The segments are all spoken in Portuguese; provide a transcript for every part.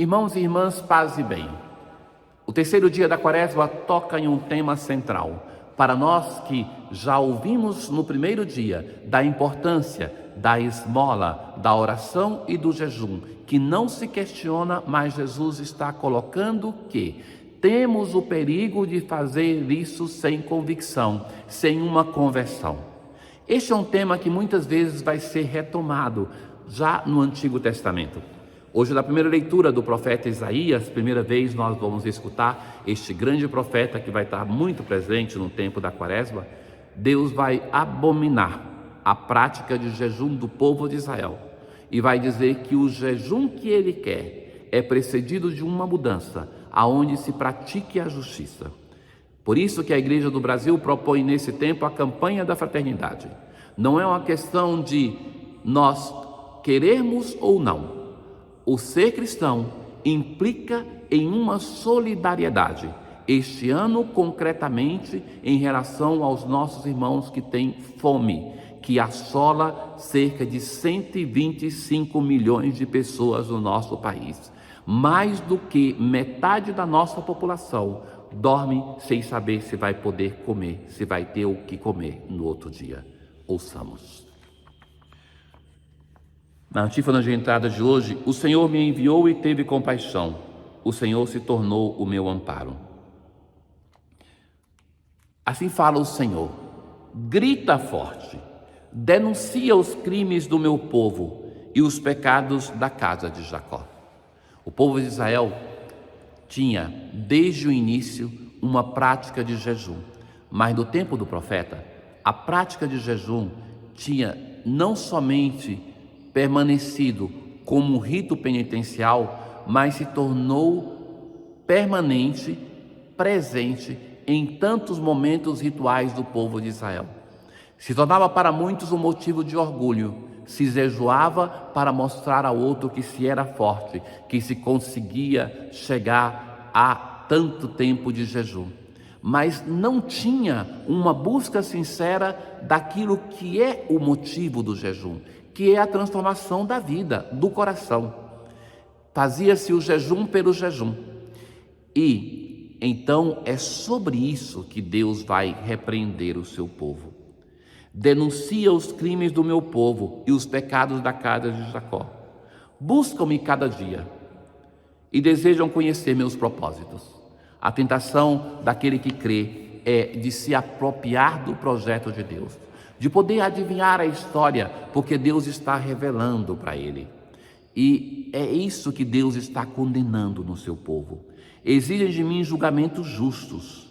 Irmãos e irmãs, paz e bem. O terceiro dia da Quaresma toca em um tema central. Para nós que já ouvimos no primeiro dia da importância da esmola, da oração e do jejum, que não se questiona, mas Jesus está colocando que temos o perigo de fazer isso sem convicção, sem uma conversão. Este é um tema que muitas vezes vai ser retomado já no Antigo Testamento. Hoje, na primeira leitura do profeta Isaías, primeira vez nós vamos escutar este grande profeta que vai estar muito presente no tempo da Quaresma. Deus vai abominar a prática de jejum do povo de Israel e vai dizer que o jejum que ele quer é precedido de uma mudança, aonde se pratique a justiça. Por isso que a Igreja do Brasil propõe nesse tempo a campanha da fraternidade. Não é uma questão de nós querermos ou não. O ser cristão implica em uma solidariedade, este ano concretamente em relação aos nossos irmãos que têm fome, que assola cerca de 125 milhões de pessoas no nosso país. Mais do que metade da nossa população dorme sem saber se vai poder comer, se vai ter o que comer no outro dia. Ouçamos. Na antífona de entrada de hoje, o Senhor me enviou e teve compaixão. O Senhor se tornou o meu amparo. Assim fala o Senhor. Grita forte. Denuncia os crimes do meu povo e os pecados da casa de Jacó. O povo de Israel tinha, desde o início, uma prática de jejum. Mas no tempo do profeta, a prática de jejum tinha não somente permanecido como um rito penitencial, mas se tornou permanente, presente em tantos momentos rituais do povo de Israel. Se tornava para muitos um motivo de orgulho, se jejuava para mostrar ao outro que se era forte, que se conseguia chegar a tanto tempo de jejum. Mas não tinha uma busca sincera daquilo que é o motivo do jejum, que é a transformação da vida, do coração. Fazia-se o jejum pelo jejum. E então é sobre isso que Deus vai repreender o seu povo. Denuncia os crimes do meu povo e os pecados da casa de Jacó. Buscam-me cada dia e desejam conhecer meus propósitos. A tentação daquele que crê é de se apropriar do projeto de Deus, de poder adivinhar a história, porque Deus está revelando para ele. E é isso que Deus está condenando no seu povo. Exigem de mim julgamentos justos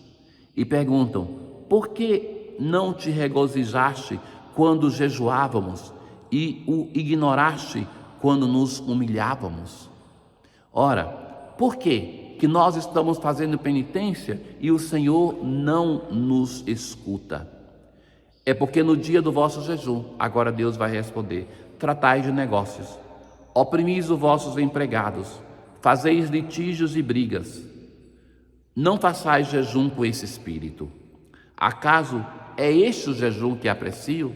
e perguntam: por que não te regozijaste quando jejuávamos e o ignoraste quando nos humilhávamos? Ora, por que nós estamos fazendo penitência e o Senhor não nos escuta? É porque no dia do vosso jejum, agora Deus vai responder: tratais de negócios, oprimis os vossos empregados, fazeis litígios e brigas. Não façais jejum com esse espírito. Acaso é este o jejum que aprecio?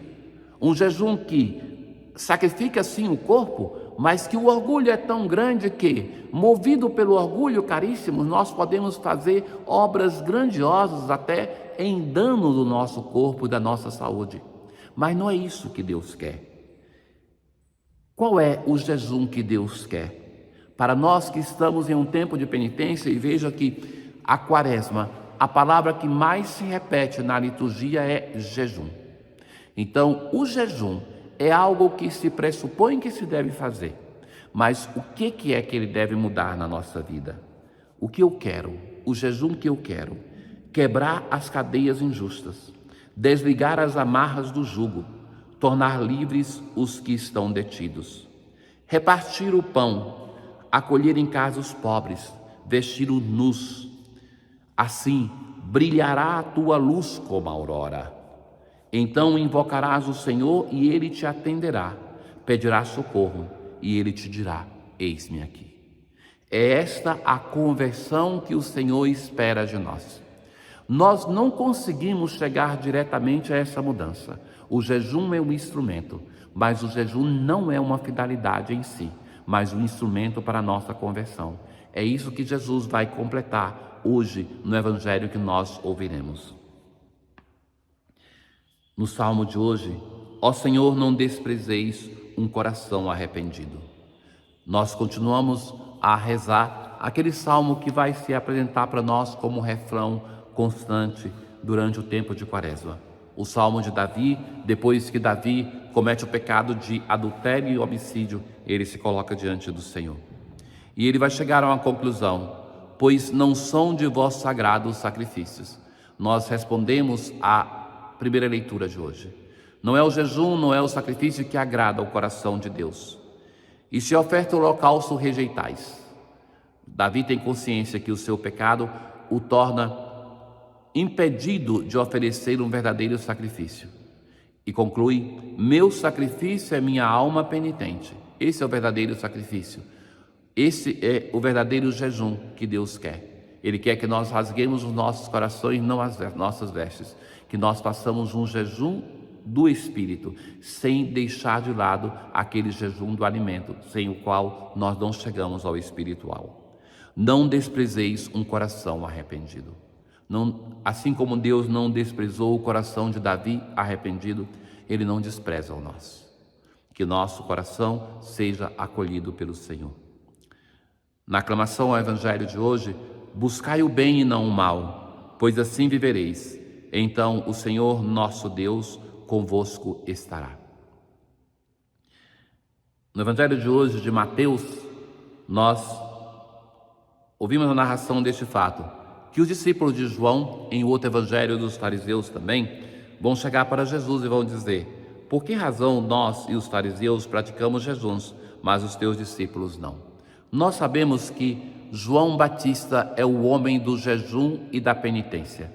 Um jejum que sacrifica sim o corpo, mas que o orgulho é tão grande que, movido pelo orgulho, caríssimos, nós podemos fazer obras grandiosas até em dano do nosso corpo e da nossa saúde. Mas não é isso que Deus quer. Qual é o jejum que Deus quer? Para nós que estamos em um tempo de penitência, e veja que a Quaresma, a palavra que mais se repete na liturgia é jejum. Então, o jejum é algo que se pressupõe que se deve fazer. Mas o que é que ele deve mudar na nossa vida? O que eu quero, o jejum que eu quero: quebrar as cadeias injustas, desligar as amarras do jugo, tornar livres os que estão detidos, repartir o pão, acolher em casa os pobres, vestir os nus. Assim brilhará a tua luz como a aurora. Então invocarás o Senhor e Ele te atenderá. Pedirás socorro e Ele te dirá: eis-me aqui. É esta a conversão que o Senhor espera de nós. Nós não conseguimos chegar diretamente a essa mudança. O jejum é um instrumento, mas o jejum não é uma finalidade em si. mas um instrumento para a nossa conversão. É isso que Jesus vai completar hoje no Evangelho que nós ouviremos. No Salmo de hoje, ó Senhor, não desprezeis um coração arrependido. Nós continuamos a rezar aquele salmo que vai se apresentar para nós como refrão constante durante o tempo de Quaresma. O salmo de Davi, depois que Davi comete o pecado de adultério e homicídio, ele se coloca diante do Senhor. E ele vai chegar a uma conclusão: pois não são de vós sagrados sacrifícios. Nós respondemos à primeira leitura de hoje. Não é o jejum, não é o sacrifício que agrada ao coração de Deus. E se oferta o holocausto, rejeitais. Davi tem consciência que o seu pecado o torna impedido de oferecer um verdadeiro sacrifício. E conclui: meu sacrifício é minha alma penitente. Esse é o verdadeiro sacrifício. Esse é o verdadeiro jejum que Deus quer. Ele quer que nós rasguemos os nossos corações, não as nossas vestes. Que nós façamos um jejum do Espírito, sem deixar de lado aquele jejum do alimento, sem o qual nós não chegamos ao espiritual. Não desprezeis um coração arrependido. Não, assim como Deus não desprezou o coração de Davi arrependido, Ele não despreza o nosso. Que nosso coração seja acolhido pelo Senhor. Na aclamação ao Evangelho de hoje, buscai o bem e não o mal, pois assim vivereis. Então o Senhor nosso Deus convosco estará. No Evangelho de hoje, de Mateus, nós ouvimos a narração deste fato, que os discípulos de João, em outro Evangelho dos fariseus também, vão chegar para Jesus e vão dizer: por que razão nós e os fariseus praticamos jejuns, mas os teus discípulos não? Nós sabemos que João Batista é o homem do jejum e da penitência.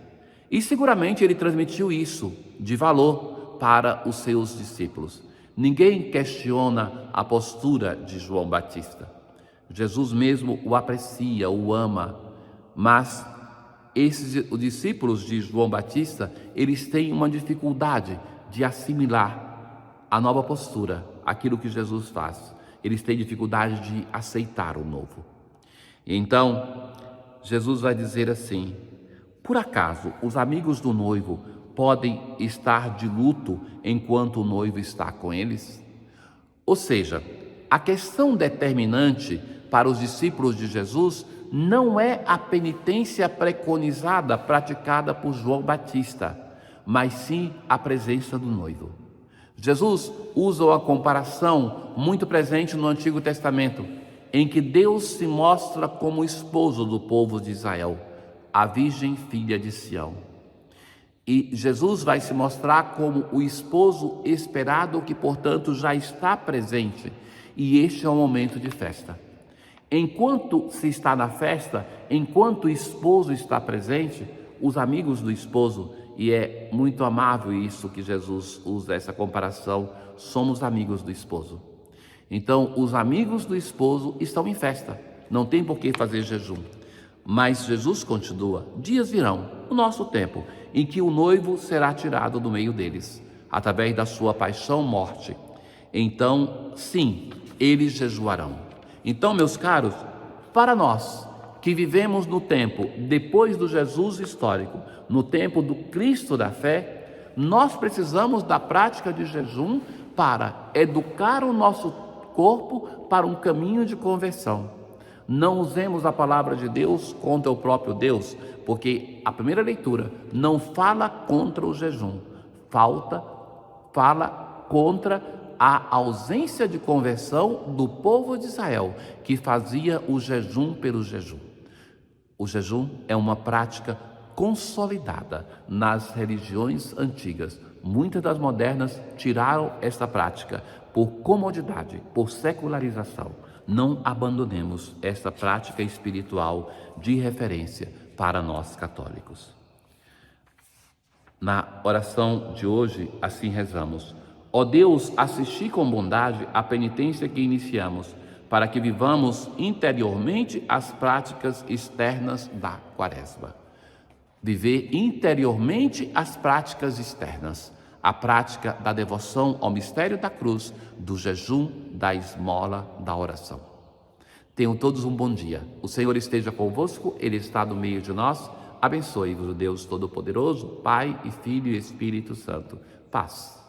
E seguramente ele transmitiu isso de valor para os seus discípulos. Ninguém questiona a postura de João Batista. Jesus mesmo o aprecia, o ama, mas os discípulos de João Batista, eles têm uma dificuldade de assimilar a nova postura, aquilo que Jesus faz. Eles têm dificuldade de aceitar o novo. Então, Jesus vai dizer assim: por acaso os amigos do noivo podem estar de luto enquanto o noivo está com eles? Ou seja, a questão determinante para os discípulos de Jesus não é a penitência preconizada, praticada por João Batista, mas sim a presença do noivo. Jesus usa uma comparação muito presente no Antigo Testamento, em que Deus se mostra como esposo do povo de Israel, a Virgem Filha de Sião. E Jesus vai se mostrar como o esposo esperado, que portanto já está presente, e este é um momento de festa. Enquanto se está na festa, enquanto o esposo está presente, os amigos do esposo, e é muito amável isso que Jesus usa essa comparação, somos amigos do esposo. Então, os amigos do esposo estão em festa, não tem por que fazer jejum. Mas Jesus continua: dias virão, o nosso tempo, em que o noivo será tirado do meio deles, através da sua paixão, morte. Então, sim, eles jejuarão. Então, meus caros, para nós que vivemos no tempo depois do Jesus histórico, no tempo do Cristo da fé, nós precisamos da prática de jejum para educar o nosso corpo para um caminho de conversão. Não usemos a palavra de Deus contra o próprio Deus, porque a primeira leitura não fala contra o jejum, fala contra a ausência de conversão do povo de Israel, que fazia o jejum pelo jejum. O jejum é uma prática consolidada nas religiões antigas. Muitas das modernas tiraram esta prática por comodidade, por secularização. Não abandonemos esta prática espiritual de referência para nós católicos. Na oração de hoje, assim rezamos: ó Deus, assisti com bondade a penitência que iniciamos, para que vivamos interiormente as práticas externas da Quaresma. Viver interiormente as práticas externas. a prática da devoção ao mistério da cruz, do jejum, da esmola, da oração. Tenham todos um bom dia. O Senhor esteja convosco, Ele está no meio de nós. Abençoe-vos o Deus Todo-Poderoso, Pai e Filho e Espírito Santo. Paz.